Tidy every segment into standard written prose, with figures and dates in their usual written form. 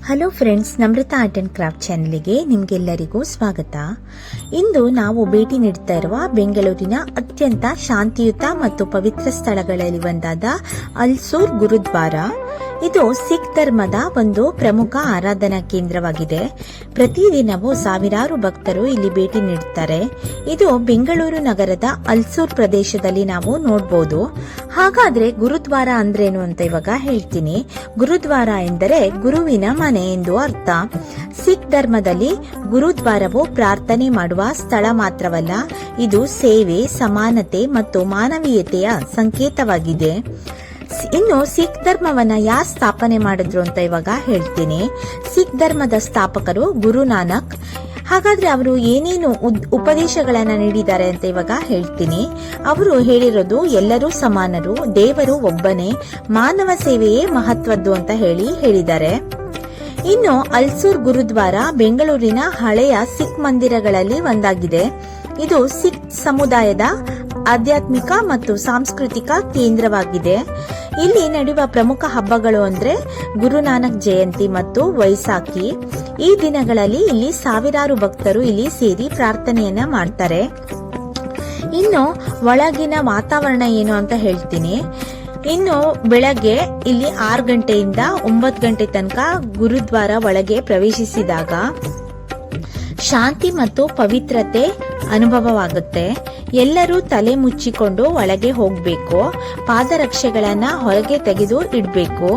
Hello friends, Namrata art and craft ಚಾನೆಲ್ಗೆ ನಿಮಗೆಲ್ಲರಿಗೂ ಸ್ವಾಗತ. ಇಂದು ನಾವು ಭೇಟಿ ನೀಡ್ತಾ ಇರುವ ಬೆಂಗಳೂರಿನ ಅತ್ಯಂತ ಶಾಂತಿಯುತ ಮತ್ತು ಪವಿತ್ರ ಸ್ಥಳಗಳಲ್ಲಿ ಒಂದಾದ ಅಲ್ಸೂರ್ ಗುರುದ್ವಾರ. ಇದು ಸಿಖ್ ಧರ್ಮದ ಒಂದು ಪ್ರಮುಖ ಆರಾಧನಾ ಕೇಂದ್ರವಾಗಿದೆ. ಪ್ರತಿದಿನವೂ ಸಾವಿರಾರು ಭಕ್ತರು ಇಲ್ಲಿ ಭೇಟಿ ನೀಡುತ್ತಾರೆ. ಇದು ಬೆಂಗಳೂರು ನಗರದ ಅಲ್ಸೂರ್ ಪ್ರದೇಶದಲ್ಲಿ ನಾವು ನೋಡಬಹುದು. ಹಾಗಾದ್ರೆ ಗುರುದ್ವಾರ ಅಂದ್ರೇನು ಅಂತ ಇವಾಗ ಹೇಳ್ತೀನಿ. ಗುರುದ್ವಾರ ಎಂದರೆ ಗುರುವಿನ ಮನೆ ಎಂದು ಅರ್ಥ. ಸಿಖ್ ಧರ್ಮದಲ್ಲಿ ಗುರುದ್ವಾರವು ಪ್ರಾರ್ಥನೆ ಮಾಡುವ ಸ್ಥಳ ಮಾತ್ರವಲ್ಲ, ಇದು ಸೇವೆ, ಸಮಾನತೆ ಮತ್ತು ಮಾನವೀಯತೆಯ ಸಂಕೇತವಾಗಿದೆ. ಇನ್ನು ಸಿಖ್ ಧರ್ಮವನ್ನ ಯಾರು ಸ್ಥಾಪನೆ ಮಾಡಿದ್ರು ಅಂತ ಇವಾಗ ಹೇಳ್ತೀನಿ. ಸಿಖ್ ಧರ್ಮದ ಸ್ಥಾಪಕರು ಗುರು ನಾನಕ್. ಹಾಗಾದ್ರೆ ಅವರು ಏನೇನು ಉಪದೇಶಗಳನ್ನ ನೀಡಿದ್ದಾರೆ ಅಂತ ಇವಾಗ ಹೇಳ್ತೀನಿ. ಅವರು ಹೇಳಿರೋದು ಎಲ್ಲರೂ ಸಮಾನರು, ದೇವರು ಒಬ್ಬನೇ, ಮಾನವ ಸೇವೆಯೇ ಮಹತ್ವದ್ದು ಅಂತ ಹೇಳಿದ್ದಾರೆ. ಇನ್ನು ಅಲ್ಸೂರ್ ಗುರುದ್ವಾರ ಬೆಂಗಳೂರಿನ ಹಳೆಯ ಸಿಖ್ ಮಂದಿರಗಳಲ್ಲಿ ಒಂದಾಗಿದೆ. ಇದು ಸಿಖ್ ಸಮುದಾಯದ ಆಧ್ಯಾತ್ಮಿಕ ಮತ್ತು ಸಾಂಸ್ಕೃತಿಕ ಕೇಂದ್ರವಾಗಿದೆ. ಇಲ್ಲಿ ನಡೆಯುವ ಪ್ರಮುಖ ಹಬ್ಬಗಳು ಅಂದ್ರೆ ಗುರುನಾನಕ್ ಜಯಂತಿ ಮತ್ತು ವೈಸಾಖಿ. ಈ ದಿನಗಳಲ್ಲಿ ಇಲ್ಲಿ ಸಾವಿರಾರು ಭಕ್ತರು ಇಲ್ಲಿ ಸೇರಿ ಪ್ರಾರ್ಥನೆಯನ್ನ ಮಾಡ್ತಾರೆ. ಇನ್ನು ಒಳಗಿನ ವಾತಾವರಣ ಏನು ಅಂತ ಹೇಳ್ತೀನಿ. ಇನ್ನು ಬೆಳಗ್ಗೆ ಇಲ್ಲಿ 6 ಗಂಟೆಯಿಂದ 9 ಗಂಟೆ ತನಕ ಗುರುದ್ವಾರ ಒಳಗೆ ಪ್ರವೇಶಿಸಿದಾಗ ಶಾಂತಿ ಮತ್ತು ಪವಿತ್ರತೆ ಅನುಭವವಾಗುತ್ತೆ. ಎಲ್ಲರೂ ತಲೆ ಮುಚ್ಚಿಕೊಂಡು ಒಳಗೆ ಹೋಗಬೇಕು. ಪಾದರಕ್ಷೆಗಳನ್ನ ಹೊರಗೆ ತೆಗೆದು ಇಡಬೇಕು.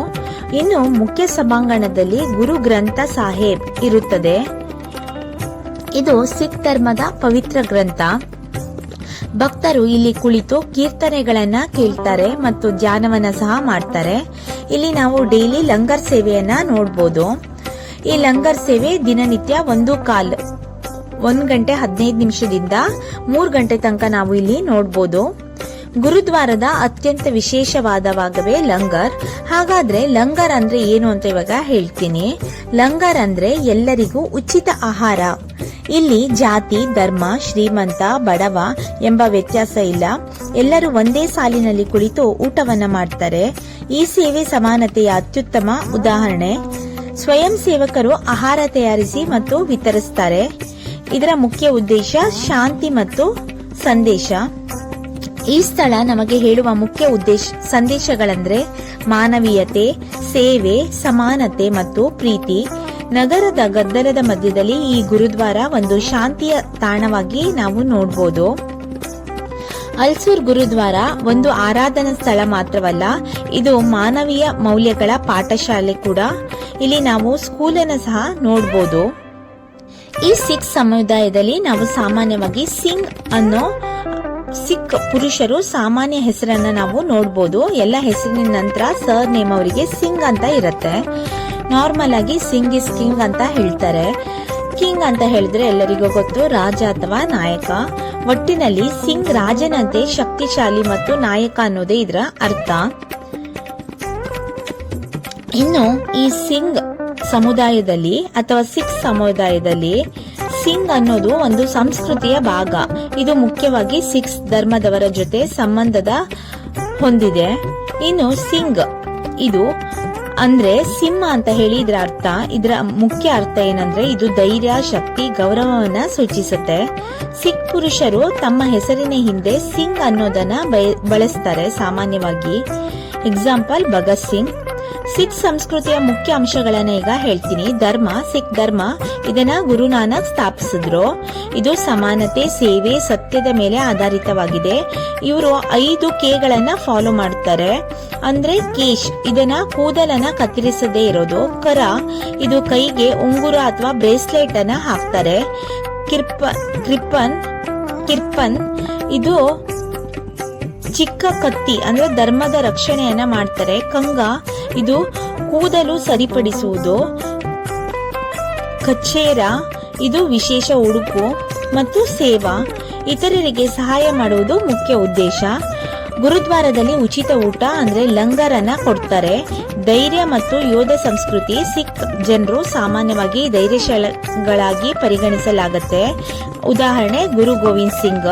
ಇನ್ನು ಮುಖ್ಯ ಸಭಾಂಗಣದಲ್ಲಿ ಗುರು ಗ್ರಂಥ ಸಾಹೇಬ್ ಇರುತ್ತದೆ. ಇದು ಸಿಖ್ ಧರ್ಮದ ಪವಿತ್ರ ಗ್ರಂಥ. ಭಕ್ತರು ಇಲ್ಲಿ ಕುಳಿತು ಕೀರ್ತನೆಗಳನ್ನ ಕೇಳ್ತಾರೆ ಮತ್ತು ಧ್ಯಾನವನ್ನ ಸಹ ಮಾಡ್ತಾರೆ. ಇಲ್ಲಿ ನಾವು ಡೈಲಿ ಲಂಗರ್ ಸೇವೆಯನ್ನ ನೋಡಬಹುದು. ಈ ಲಂಗರ್ ಸೇವೆ ದಿನನಿತ್ಯ 1 ಗಂಟೆ 15 ನಿಮಿಷದಿಂದ 3 ಗಂಟೆ ತನಕ ನಾವು ಇಲ್ಲಿ ನೋಡಬಹುದು. ಗುರುದ್ವಾರದ ಅತ್ಯಂತ ವಿಶೇಷವಾದ ಭಾಗವೇ ಲಂಗರ್. ಹಾಗಾದ್ರೆ ಲಂಗರ್ ಅಂದ್ರೆ ಏನು ಅಂತ ಇವಾಗ ಹೇಳ್ತೀನಿ. ಲಂಗರ್ ಅಂದ್ರೆ ಎಲ್ಲರಿಗೂ ಉಚಿತ ಆಹಾರ. ಇಲ್ಲಿ ಜಾತಿ, ಧರ್ಮ, ಶ್ರೀಮಂತ, ಬಡವ ಎಂಬ ವ್ಯತ್ಯಾಸ ಇಲ್ಲ. ಎಲ್ಲರೂ ಒಂದೇ ಸಾಲಿನಲ್ಲಿ ಕುಳಿತು ಊಟವನ್ನ ಮಾಡ್ತಾರೆ. ಈ ಸೇವೆ ಸಮಾನತೆಯ ಅತ್ಯುತ್ತಮ ಉದಾಹರಣೆ. ಸ್ವಯಂ ಸೇವಕರು ಆಹಾರ ತಯಾರಿಸಿ ಮತ್ತು ವಿತರಿಸುತ್ತಾರೆ. ಇದರ ಮುಖ್ಯ ಉದ್ದೇಶ ಶಾಂತಿ ಮತ್ತು ಸಂದೇಶ. ಈ ಸ್ಥಳ ನಮಗೆ ಹೇಳುವ ಮುಖ್ಯ ಸಂದೇಶಗಳಂದ್ರೆ ಮಾನವೀಯತೆ, ಸೇವೆ, ಸಮಾನತೆ ಮತ್ತು ಪ್ರೀತಿ. ನಗರದ ಗದ್ದಲದ ಮಧ್ಯದಲ್ಲಿ ಈ ಗುರುದ್ವಾರ ಒಂದು ಶಾಂತಿಯ ತಾಣವಾಗಿ ನಾವು ನೋಡಬಹುದು. ಅಲ್ಸೂರ್ ಗುರುದ್ವಾರ ಒಂದು ಆರಾಧನಾ ಸ್ಥಳ ಮಾತ್ರವಲ್ಲ, ಇದು ಮಾನವೀಯ ಮೌಲ್ಯಗಳ ಪಾಠಶಾಲೆ ಕೂಡ. ಇಲ್ಲಿ ನಾವು ಸ್ಕೂಲನ್ನು ಸಹ ನೋಡಬಹುದು. ಈ ಸಿಖ್ ಸಮುದಾಯದಲ್ಲಿ ನಾವು ಸಾಮಾನ್ಯವಾಗಿ ಸಿಂಗ್ ಅನ್ನೋ ಸಿಖ್ ಪುರುಷರು ಸಾಮಾನ್ಯ ಹೆಸರನ್ನ ನಾವು ನೋಡಬಹುದು. ಎಲ್ಲ ಹೆಸರಿನ ನಂತರ ಸರ್ ನೇಮ್ ಅವರಿಗೆ ಸಿಂಗ್ ಅಂತ ಇರುತ್ತೆ. ನಾರ್ಮಲ್ ಆಗಿ ಸಿಂಗ್ ಇಸ್ ಕಿಂಗ್ ಅಂತ ಹೇಳ್ತಾರೆ. ಕಿಂಗ್ ಅಂತ ಹೇಳಿದ್ರೆ ಎಲ್ಲರಿಗೂ ಗೊತ್ತು, ರಾಜ ಅಥವಾ ನಾಯಕ. ಒಟ್ಟಿನಲ್ಲಿ ಸಿಂಗ್ ರಾಜನಂತೆ ಶಕ್ತಿಶಾಲಿ ಮತ್ತು ನಾಯಕ ಅನ್ನೋದೇ ಇದರ ಅರ್ಥ. ಇನ್ನು ಈ ಸಿಂಗ್ ಸಮುದಾಯದಲ್ಲಿ ಅಥವಾ ಸಿಖ್ ಸಮುದಾಯದಲ್ಲಿ ಸಿಂಗ್ ಅನ್ನೋದು ಒಂದು ಸಂಸ್ಕೃತಿಯ ಭಾಗ. ಇದು ಮುಖ್ಯವಾಗಿ ಸಿಖ್ ಧರ್ಮದವರ ಜೊತೆ ಸಂಬಂಧದ ಹೊಂದಿದೆ. ಇನ್ನು ಸಿಂಗ್ ಇದು ಅಂದ್ರೆ ಸಿಂಹ ಅಂತ ಹೇಳಿ ಇದರ ಅರ್ಥ. ಇದರ ಮುಖ್ಯ ಅರ್ಥ ಏನಂದ್ರೆ ಇದು ಧೈರ್ಯ, ಶಕ್ತಿ, ಗೌರವವನ್ನ ಸೂಚಿಸುತ್ತೆ. ಸಿಖ್ ಪುರುಷರು ತಮ್ಮ ಹೆಸರಿನ ಹಿಂದೆ ಸಿಂಗ್ ಅನ್ನೋದನ್ನ ಬಳಸ್ತಾರೆ ಸಾಮಾನ್ಯವಾಗಿ. ಎಕ್ಸಾಂಪಲ್ ಭಗತ್ ಸಿಂಗ್. ಸಿಖ್ ಸಂಸ್ಕೃತಿಯ ಮುಖ್ಯ ಅಂಶಗಳನ್ನ ಈಗ ಹೇಳ್ತೀನಿ. ಧರ್ಮ, ಸಿಖ್ ಧರ್ಮ ಇದನ್ನ ಗುರುನಾನಕ್ ಸ್ಥಾಪಿಸಿದ್ರು. ಇದು ಸಮಾನತೆ, ಸೇವೆ, ಸತ್ಯದ ಮೇಲೆ ಆಧಾರಿತವಾಗಿದೆ. ಇವರು 5 Kಗಳನ್ನ ಫಾಲೋ ಮಾಡ್ತಾರೆ. ಅಂದ್ರೆ ಕೇಶ್, ಇದನ್ನ ಕೂದಲನ್ನ ಕತ್ತರಿಸದೇ ಇರೋದು. ಕರ, ಇದು ಕೈಗೆ ಉಂಗುರ ಅಥವಾ ಬ್ರೇಸ್ಲೆಟ್ ಅನ್ನ ಹಾಕ್ತಾರೆ. ಕಿರ್ಪನ್ ಇದು ಚಿಕ್ಕ ಕತ್ತಿ, ಅಂದ್ರೆ ಧರ್ಮದ ರಕ್ಷಣೆಯನ್ನ ಮಾಡ್ತಾರೆ. ಕಂಗ, ಇದು ಕೂದಲು ಸರಿಪಡಿಸುವುದು. ಕಚೇರ, ಇದು ವಿಶೇಷ ಉಡುಪು. ಮತ್ತು ಸೇವಾ, ಇತರರಿಗೆ ಸಹಾಯ ಮಾಡುವುದು ಮುಖ್ಯ ಉದ್ದೇಶ. ಗುರುದ್ವಾರದಲ್ಲಿ ಉಚಿತ ಊಟ ಅಂದ್ರೆ ಲಂಗರ್ ಅನ್ನ ಕೊಡ್ತಾರೆ. ಧೈರ್ಯ ಮತ್ತು ಯೋಧ ಸಂಸ್ಕೃತಿ. ಸಿಖ್ ಜನರು ಸಾಮಾನ್ಯವಾಗಿ ಧೈರ್ಯಶಾಲಿಗಳಾಗಿ ಪರಿಗಣಿಸಲಾಗುತ್ತೆ. ಉದಾಹರಣೆ ಗುರು ಗೋವಿಂದ್ ಸಿಂಗ್.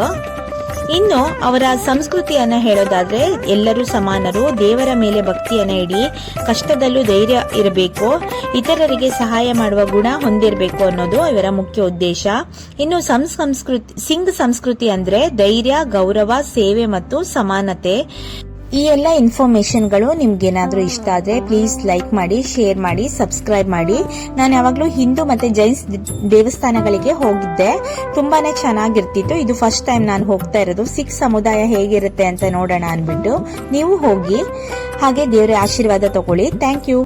ಇನ್ನು ಅವರ ಸಂಸ್ಕೃತಿಯನ್ನ ಹೇಳೋದಾದ್ರೆ ಎಲ್ಲರೂ ಸಮಾನರು, ದೇವರ ಮೇಲೆ ಭಕ್ತಿಯನ್ನ ಇಡಿ, ಕಷ್ಟದಲ್ಲೂ ಧೈರ್ಯ ಇರಬೇಕು, ಇತರರಿಗೆ ಸಹಾಯ ಮಾಡುವ ಗುಣ ಹೊಂದಿರಬೇಕು ಅನ್ನೋದು ಇವರ ಮುಖ್ಯ ಉದ್ದೇಶ. ಇನ್ನು ಸಿಂಗ್ ಸಂಸ್ಕೃತಿ ಅಂದ್ರೆ ಧೈರ್ಯ, ಗೌರವ, ಸೇವೆ ಮತ್ತು ಸಮಾನತೆ. ಈ ಎಲ್ಲ ಇನ್ಫಾರ್ಮೇಶನ್ಗಳು ನಿಮ್ಗೇನಾದ್ರೂ ಇಷ್ಟ ಆದ್ರೆ ಪ್ಲೀಸ್ ಲೈಕ್ ಮಾಡಿ, ಶೇರ್ ಮಾಡಿ, ಸಬ್ಸ್ಕ್ರೈಬ್ ಮಾಡಿ. ನಾನು ಯಾವಾಗ್ಲೂ ಹಿಂದೂ ಮತ್ತೆ ಜೈನ್ಸ್ ದೇವಸ್ಥಾನಗಳಿಗೆ ಹೋಗಿದ್ದೆ, ತುಂಬಾನೇ ಚೆನ್ನಾಗಿರ್ತಿತ್ತು. ಇದು ಫಸ್ಟ್ ಟೈಮ್ ನಾನು ಹೋಗ್ತಾ ಇರೋದು. ಸಿಖ್ ಸಮುದಾಯ ಹೇಗಿರುತ್ತೆ ಅಂತ ನೋಡೋಣ ಅನ್ಬಿಟ್ಟು ನೀವು ಹೋಗಿ, ಹಾಗೆ ದೇವರ ಆಶೀರ್ವಾದ ತಗೊಳ್ಳಿ. Thank you.